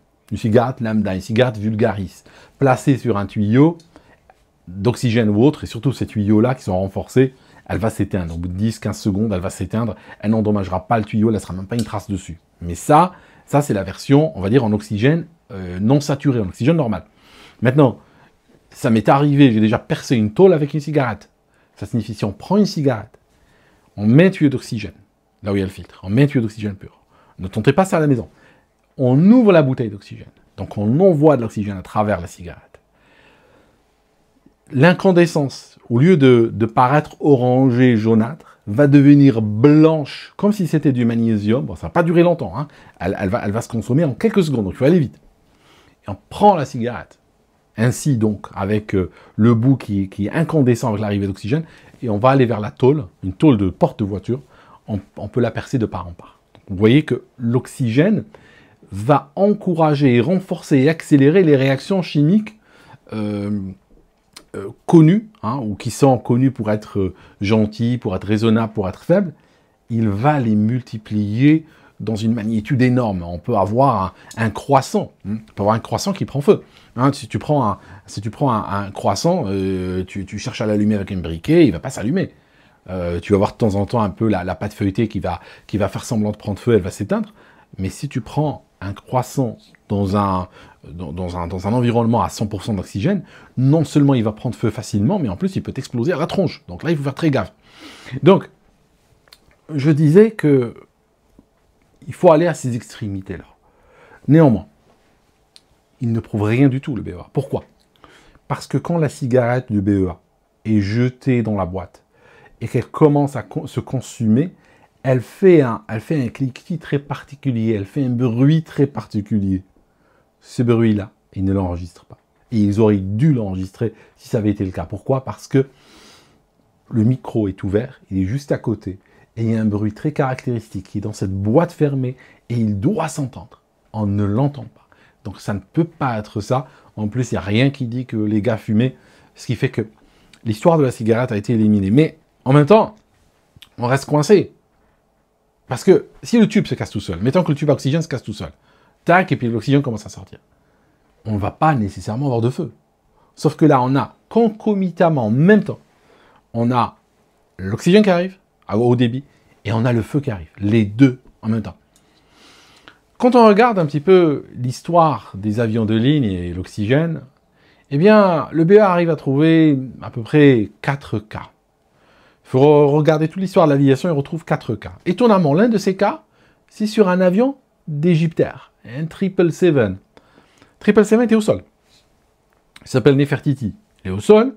A: lambda, une cigarette vulgaris, placée sur un tuyau d'oxygène ou autre, et surtout ces tuyaux-là qui sont renforcés, elle va s'éteindre. Au bout de 10-15 secondes, elle va s'éteindre, elle n'endommagera pas le tuyau, elle ne laissera même pas une trace dessus. Mais ça c'est la version, on va dire, en oxygène non saturé, en oxygène normal. Maintenant, ça m'est arrivé, j'ai déjà percé une tôle avec une cigarette. Ça signifie si on prend une cigarette, on met un tuyau d'oxygène, là où il y a le filtre, on met un tuyau d'oxygène pur. Ne tentez pas ça à la maison. On ouvre la bouteille d'oxygène. Donc on envoie de l'oxygène à travers la cigarette. L'incandescence, au lieu de paraître orangée, jaunâtre, va devenir blanche, comme si c'était du magnésium. Bon, ça ne va pas durer longtemps, hein. Elle va se consommer en quelques secondes, donc il faut aller vite. Et on prend la cigarette, ainsi donc, avec le bout qui est incandescent avec l'arrivée d'oxygène, et on va aller vers la tôle, une tôle de porte de voiture, on peut la percer de part en part. Vous voyez que l'oxygène va encourager, renforcer et accélérer les réactions chimiques connues, hein, ou qui sont connues pour être gentilles, pour être raisonnables, pour être faibles. Il va les multiplier dans une magnitude énorme. On peut avoir un croissant, on peut avoir un croissant qui prend feu. Hein, si tu prends un croissant, tu cherches à l'allumer avec un briquet, il ne va pas s'allumer. Tu vas voir de temps en temps un peu la pâte feuilletée qui va faire semblant de prendre feu, elle va s'éteindre. Mais si tu prends un croissant dans un environnement à 100% d'oxygène, non seulement il va prendre feu facilement, mais en plus il peut exploser à la tronche. Donc là, il faut faire très gaffe. Donc, je disais que il faut aller à ces extrémités-là. Néanmoins, il ne prouve rien du tout, le BEA. Pourquoi? Parce que quand la cigarette du BEA est jetée dans la boîte et qu'elle commence à se consumer, elle fait un cliquetis très particulier, elle fait un bruit très particulier. Ce bruit-là, ils ne l'enregistrent pas. Et ils auraient dû l'enregistrer si ça avait été le cas. Pourquoi? Parce que le micro est ouvert, il est juste à côté, et il y a un bruit très caractéristique qui est dans cette boîte fermée, et il doit s'entendre. On ne l'entend pas. Donc ça ne peut pas être ça. En plus, il n'y a rien qui dit que les gars fumaient, ce qui fait que l'histoire de la cigarette a été éliminée. Mais en même temps, on reste coincé. Parce que si le tube se casse tout seul, mettons que le tube à oxygène se casse tout seul, tac, et puis l'oxygène commence à sortir, on ne va pas nécessairement avoir de feu. Sauf que là, on a concomitamment, en même temps, on a l'oxygène qui arrive, à haut débit, et on a le feu qui arrive. Les deux en même temps. Quand on regarde un petit peu l'histoire des avions de ligne et l'oxygène, eh bien, le BA arrive à trouver à peu près 4 cas. Il faut regarder toute l'histoire de l'aviation et on retrouve 4 cas. Étonnamment, l'un de ces cas, c'est sur un avion d'Égyptair, un 777. 777 était au sol. Il s'appelle Nefertiti. Il est au sol.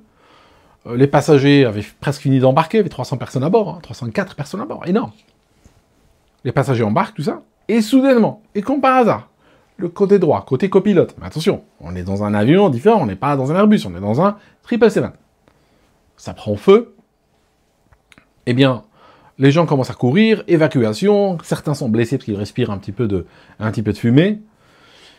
A: Les passagers avaient presque fini d'embarquer, il y avait 300 personnes à bord, hein, 304 personnes à bord, énorme. Les passagers embarquent, tout ça, et soudainement, et comme par hasard, le côté droit, côté copilote, mais attention, on est dans un avion différent, on n'est pas dans un Airbus, on est dans un 777. Ça prend feu. Eh bien, les gens commencent à courir, évacuation, certains sont blessés parce qu'ils respirent un petit peu de fumée.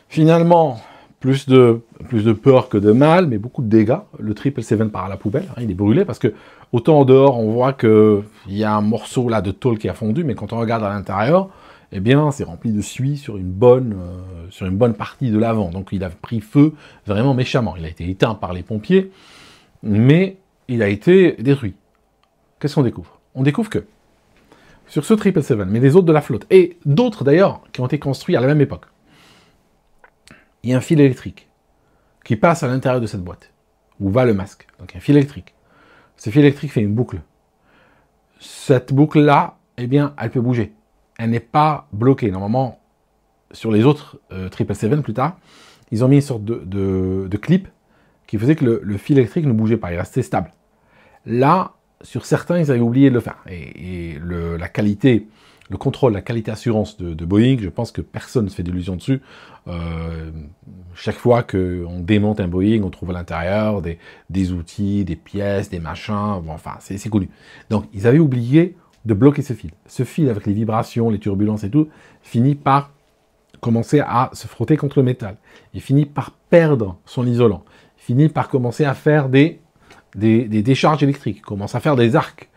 A: Finalement, plus de plus de peur que de mal, mais beaucoup de dégâts. Le 777 part à la poubelle, hein, il est brûlé, parce que autant en dehors, on voit qu'il y a un morceau là de tôle qui a fondu, mais quand on regarde à l'intérieur, eh bien, c'est rempli de suie sur une bonne partie de l'avant. Donc, il a pris feu vraiment méchamment. Il a été éteint par les pompiers, mais il a été détruit. Qu'est-ce qu'on découvre? On découvre que sur ce 777, mais les autres de la flotte, et d'autres d'ailleurs, qui ont été construits à la même époque, il y a un fil électrique qui passe à l'intérieur de cette boîte, où va le masque. Donc, un fil électrique. Ce fil électrique fait une boucle. Cette boucle-là, eh bien, elle peut bouger. Elle n'est pas bloquée. Normalement, sur les autres 777 plus tard, ils ont mis une sorte de clip qui faisait que le fil électrique ne bougeait pas, il restait stable. Là, sur certains, ils avaient oublié de le faire. Et la qualité, le contrôle, la qualité assurance de Boeing, je pense que personne ne se fait d'illusions dessus. Chaque fois qu'on démonte un Boeing, on trouve à l'intérieur des outils, des pièces, des machins, bon, enfin, c'est connu. Donc, ils avaient oublié de bloquer ce fil. Ce fil, avec les vibrations, les turbulences et tout, finit par commencer à se frotter contre le métal. Il finit par perdre son isolant. Il finit par commencer à faire des décharges électriques, commence à faire des arcs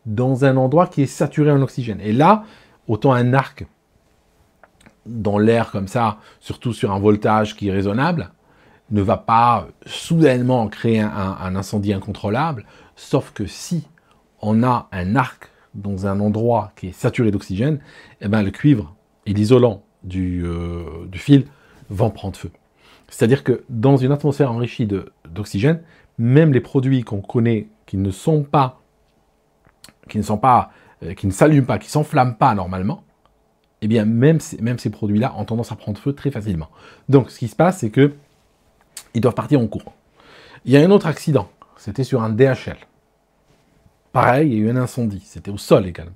A: dans un endroit qui est saturé en oxygène. Et là, autant un arc dans l'air comme ça, surtout sur un voltage qui est raisonnable, ne va pas soudainement créer un incendie incontrôlable, sauf que si on a un arc dans un endroit qui est saturé d'oxygène, eh ben, le cuivre et l'isolant du fil vont prendre feu. C'est-à-dire que dans une atmosphère enrichie d'oxygène, même les produits qu'on connaît qui ne s'allument pas, qui ne s'enflamment pas normalement, eh bien même ces produits-là ont tendance à prendre feu très facilement. Donc ce qui se passe, c'est que ils doivent partir en courant. Il y a un autre accident, c'était sur un DHL. Pareil, il y a eu un incendie, c'était au sol également.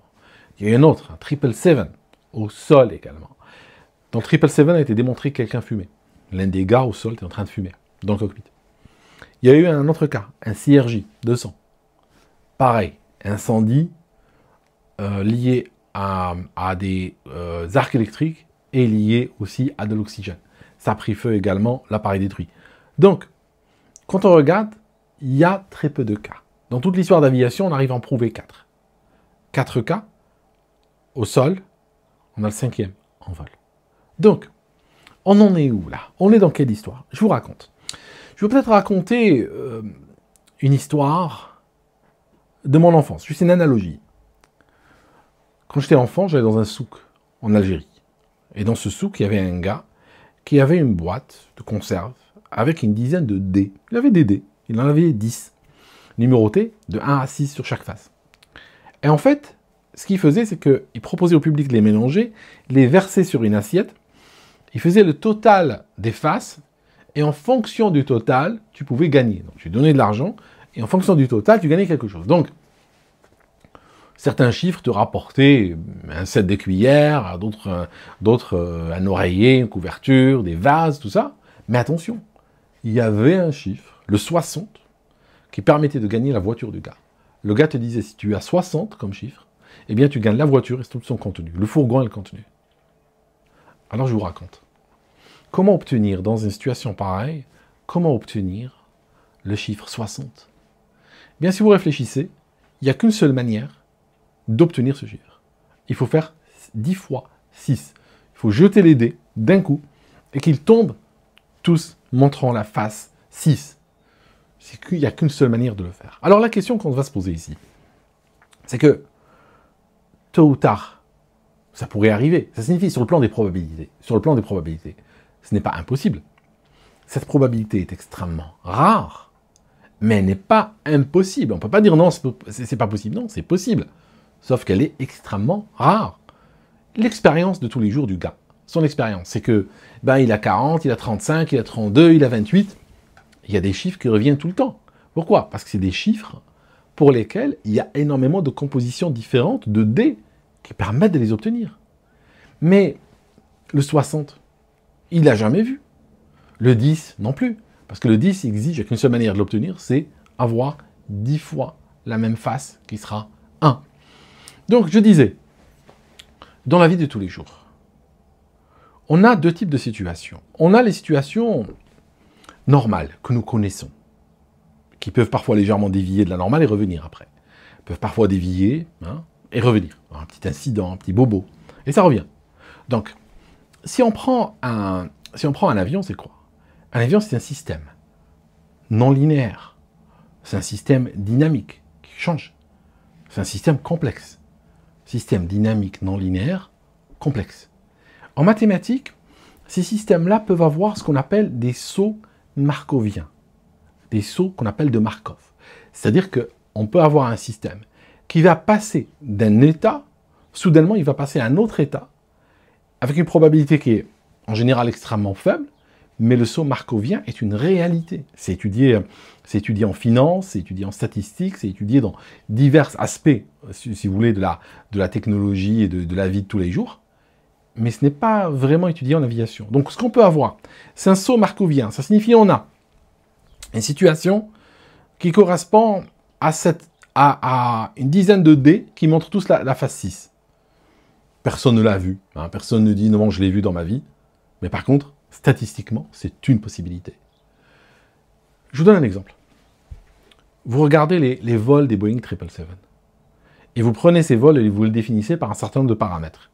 A: Il y a eu un autre, un 777, au sol également. Dans le 777 a été démontré que quelqu'un fumait. L'un des gars au sol était en train de fumer, dans le cockpit. Il y a eu un autre cas, un CRJ 200. Pareil, incendie lié à des arcs électriques et lié aussi à de l'oxygène. Ça a pris feu également, l'appareil détruit. Donc, quand on regarde, il y a très peu de cas. Dans toute l'histoire d'aviation, on arrive à en prouver 4. 4 cas au sol, on a le 5e en vol. Donc, on en est où là? On est dans quelle histoire? Je vous raconte. Je vais peut-être raconter une histoire de mon enfance, juste une analogie. Quand j'étais enfant, j'allais dans un souk en Algérie. Et dans ce souk, il y avait un gars qui avait une boîte de conserve avec une dizaine de dés. Il avait des dés, il en avait 10, numérotés de 1 à 6 sur chaque face. Et en fait, ce qu'il faisait, c'est qu'il proposait au public de les mélanger, les verser sur une assiette, il faisait le total des faces, et en fonction du total, tu pouvais gagner. Donc, tu donnais de l'argent, et en fonction du total, tu gagnais quelque chose. Donc, certains chiffres te rapportaient un set de cuillères, d'autres un oreiller, une couverture, des vases, tout ça. Mais attention, il y avait un chiffre, le 60, qui permettait de gagner la voiture du gars. Le gars te disait, si tu as 60 comme chiffre, eh bien tu gagnes la voiture et tout son contenu, le fourgon et le contenu. Alors je vous raconte. Comment obtenir, dans une situation pareille, comment obtenir le chiffre 60? Eh bien, si vous réfléchissez, il n'y a qu'une seule manière d'obtenir ce chiffre. Il faut faire 10 fois 6. Il faut jeter les dés d'un coup et qu'ils tombent tous montrant la face 6. Il n'y a qu'une seule manière de le faire. Alors la question qu'on va se poser ici, c'est que tôt ou tard, ça pourrait arriver. Ça signifie sur le plan des probabilités. Sur le plan des probabilités, ce n'est pas impossible. Cette probabilité est extrêmement rare, mais elle n'est pas impossible. On ne peut pas dire non, c'est pas possible. Non, c'est possible. Sauf qu'elle est extrêmement rare. L'expérience de tous les jours du gars, son expérience, c'est que il a 40, il a 35, il a 32, il a 28. Il y a des chiffres qui reviennent tout le temps. Pourquoi? Parce que c'est des chiffres pour lesquels il y a énormément de compositions différentes de dés qui permettent de les obtenir. Mais le 60, il l'a jamais vu. Le 10 non plus. Parce que le 10 exige qu'une seule manière de l'obtenir, c'est avoir 10 fois la même face qui sera 1. Donc je disais, dans la vie de tous les jours, on a deux types de situations. On a les situations normales que nous connaissons, qui peuvent parfois légèrement dévier de la normale et revenir après. Peuvent parfois dévier et revenir. Un petit incident, un petit bobo, et ça revient. Donc, si on prend un avion, c'est quoi? Un avion, c'est un système non linéaire. C'est un système dynamique qui change. C'est un système complexe. Système dynamique non linéaire, complexe. En mathématiques, ces systèmes-là peuvent avoir ce qu'on appelle des sauts markoviens. Des sauts qu'on appelle de Markov. C'est-à-dire qu'on peut avoir un système qui va passer d'un état, soudainement il va passer à un autre état, avec une probabilité qui est en général extrêmement faible, mais le saut markovien est une réalité. C'est étudié en finance, c'est étudié en statistique, c'est étudié dans divers aspects, si vous voulez, de la technologie et de la vie de tous les jours, mais ce n'est pas vraiment étudié en aviation. Donc ce qu'on peut avoir, c'est un saut markovien. Ça signifie qu'on a une situation qui correspond à une dizaine de dés qui montrent tous la face 6. Personne ne l'a vu. Personne ne dit « non, je l'ai vu dans ma vie ». Mais par contre, statistiquement, c'est une possibilité. Je vous donne un exemple. Vous regardez les vols des Boeing 777. Et vous prenez ces vols et vous les définissez par un certain nombre de paramètres.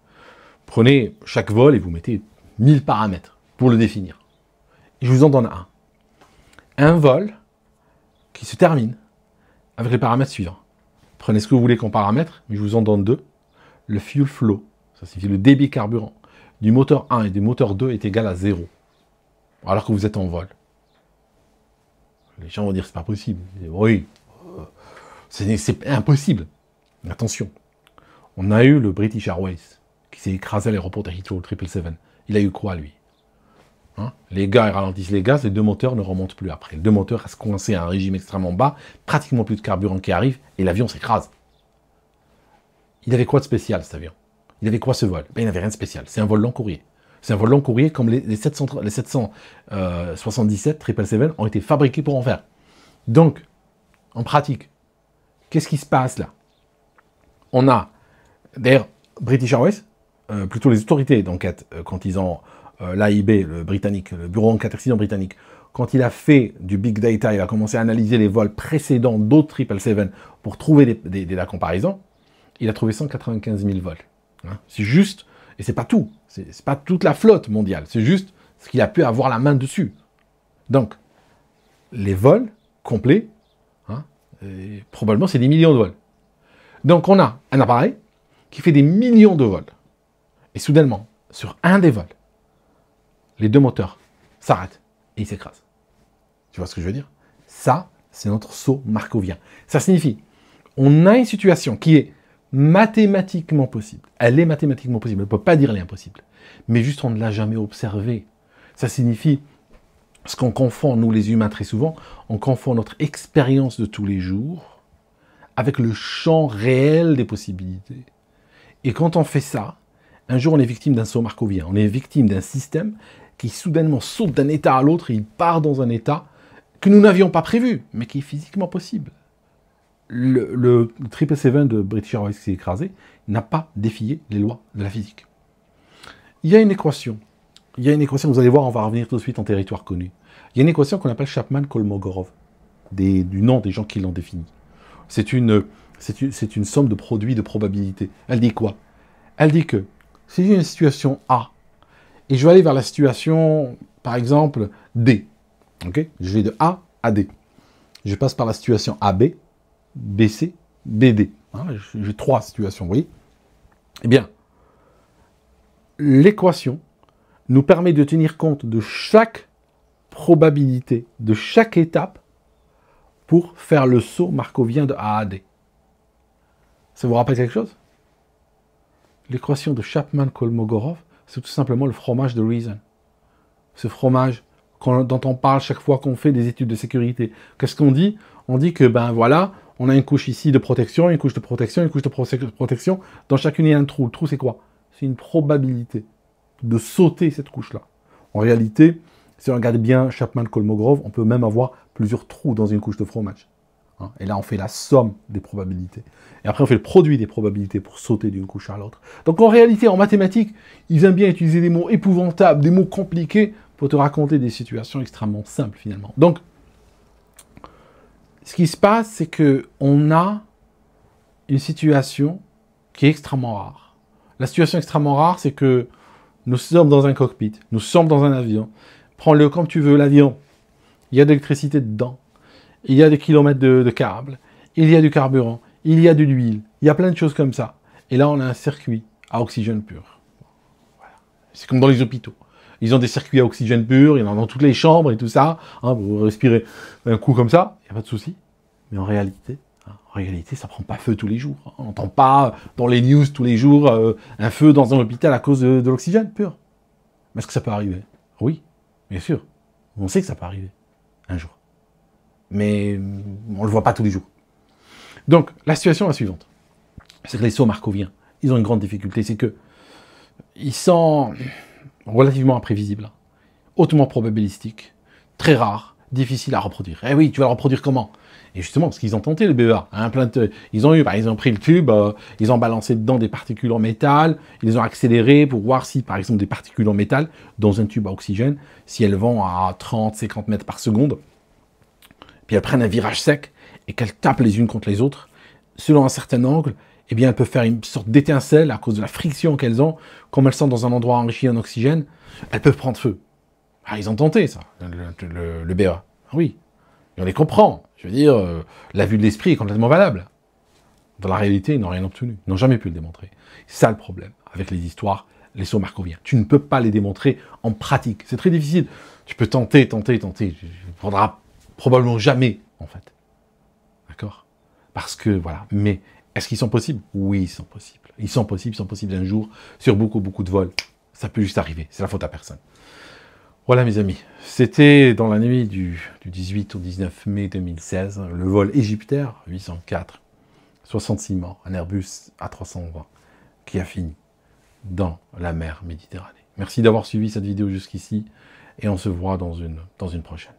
A: Prenez chaque vol et vous mettez 1000 paramètres pour le définir. Et je vous en donne un. Un vol qui se termine avec les paramètres suivants. Prenez ce que vous voulez comme paramètre, mais je vous en donne deux. Le fuel flow, ça signifie le débit carburant, du moteur 1 et du moteur 2 est égal à 0. Alors que vous êtes en vol. Les gens vont dire c'est pas possible. Oui, c'est impossible. Mais attention, on a eu le British Airways qui s'est écrasé à l'aéroport de Heathrow 777. Il a eu quoi lui? Les gars ils ralentissent les gaz, les deux moteurs ne remontent plus après. Les deux moteurs restent coincés à un régime extrêmement bas, pratiquement plus de carburant qui arrive, et l'avion s'écrase. Il avait quoi de spécial cet avion? Il avait quoi ce vol? Il n'avait rien de spécial, c'est un vol long courrier. C'est un vol long courrier comme les 777 777 ont été fabriqués pour en faire. Donc, en pratique, qu'est-ce qui se passe là? On a, d'ailleurs, British Airways, plutôt les autorités d'enquête, quand ils ont l'AIB, le britannique, le bureau d'enquête accident britannique, quand il a fait du big data, il a commencé à analyser les vols précédents d'autres 777 pour trouver la comparaison, il a trouvé 195 000 vols. C'est juste, et c'est pas tout, c'est pas toute la flotte mondiale, c'est juste ce qu'il a pu avoir la main dessus. Donc, les vols complets, probablement c'est des millions de vols. Donc on a un appareil qui fait des millions de vols. Et soudainement, sur un des vols, les deux moteurs s'arrêtent et ils s'écrasent. Tu vois ce que je veux dire? Ça, c'est notre saut markovien. Ça signifie, on a une situation qui est mathématiquement possible. Elle est mathématiquement possible. Elle ne peut pas dire l'impossible. Mais juste, on ne l'a jamais observé. Ça signifie, ce qu'on confond, nous les humains, très souvent, on confond notre expérience de tous les jours avec le champ réel des possibilités. Et quand on fait ça, un jour, on est victime d'un saut markovien. On est victime d'un système qui soudainement saute d'un état à l'autre et il part dans un état que nous n'avions pas prévu, mais qui est physiquement possible. Le 777 de British Airways qui s'est écrasé n'a pas défié les lois de la physique. Il y a une équation. Vous allez voir, on va revenir tout de suite en territoire connu. Il y a une équation qu'on appelle Chapman-Kolmogorov, du nom des gens qui l'ont définie. C'est une somme de produits de probabilité. Elle dit quoi? Elle dit que si j'ai une situation A, et je vais aller vers la situation, par exemple, D. Okay, je vais de A à D. Je passe par la situation AB, BC, BD. J'ai trois situations, vous voyez? Eh bien, l'équation nous permet de tenir compte de chaque probabilité, de chaque étape, pour faire le saut markovien de A à D. Ça vous rappelle quelque chose? L'équation de Chapman-Kolmogorov, c'est tout simplement le fromage de Reason. Ce fromage dont on parle chaque fois qu'on fait des études de sécurité. Qu'est-ce qu'on dit? On dit que, ben voilà, on a une couche ici de protection, une couche de protection, une couche de protection. Dans chacune, il y a un trou. Le trou, c'est quoi? C'est une probabilité de sauter cette couche-là. En réalité, si on regarde bien Chapman-Kolmogorov, on peut même avoir plusieurs trous dans une couche de fromage. Et là, on fait la somme des probabilités. Et après, on fait le produit des probabilités pour sauter d'une couche à l'autre. Donc, en réalité, en mathématiques, ils aiment bien utiliser des mots épouvantables, des mots compliqués, pour te raconter des situations extrêmement simples finalement. Donc, ce qui se passe, c'est qu'on a une situation qui est extrêmement rare. La situation extrêmement rare, c'est que nous sommes dans un cockpit, nous sommes dans un avion. Prends-le comme tu veux, l'avion. Il y a de l'électricité dedans. Il y a des kilomètres de câbles. Il y a du carburant. Il y a de l'huile. Il y a plein de choses comme ça. Et là, on a un circuit à oxygène pur. Voilà. C'est comme dans les hôpitaux. Ils ont des circuits à oxygène pur, il y en a dans toutes les chambres et tout ça. Hein, vous respirez un coup comme ça, il n'y a pas de souci. Mais en réalité, ça ne prend pas feu tous les jours. Hein. On n'entend pas dans les news tous les jours un feu dans un hôpital à cause de l'oxygène pur. Mais est-ce que ça peut arriver? Oui, bien sûr. On sait que ça peut arriver un jour. Mais on ne le voit pas tous les jours. Donc, la situation est la suivante. C'est que les sauts markoviens, ils ont une grande difficulté. C'est que ils sont relativement imprévisibles, hautement probabilistiques, très rares, difficiles à reproduire. Eh oui, tu vas le reproduire comment? Et justement, parce qu'ils ont tenté le BEA, hein, ils ont pris le tube, ils ont balancé dedans des particules en métal, ils les ont accélérées pour voir si, par exemple, des particules en métal, dans un tube à oxygène, si elles vont à 30-50 mètres par seconde, puis elles prennent un virage sec, et qu'elles tapent les unes contre les autres, selon un certain angle, eh bien, elles peuvent faire une sorte d'étincelle à cause de la friction qu'elles ont. Comme elles sont dans un endroit enrichi en oxygène, elles peuvent prendre feu. Ah, ils ont tenté ça, le BEA. Oui, et on les comprend. Je veux dire, la vue de l'esprit est complètement valable. Dans la réalité, ils n'ont rien obtenu. Ils n'ont jamais pu le démontrer. C'est ça le problème avec les histoires, les sauts markoviens. Tu ne peux pas les démontrer en pratique. C'est très difficile. Tu peux tenter. Tu ne prendras probablement jamais, en fait. D'accord? Parce que, voilà. Mais est-ce qu'ils sont possibles? Oui, ils sont possibles. Ils sont possibles un jour, sur beaucoup de vols. Ça peut juste arriver. C'est la faute à personne. Voilà, mes amis. C'était dans la nuit du 18 au 19 mai 2016, le vol Égyptaire 804, 66 morts, un Airbus A320 qui a fini dans la mer Méditerranée. Merci d'avoir suivi cette vidéo jusqu'ici et on se voit dans une prochaine.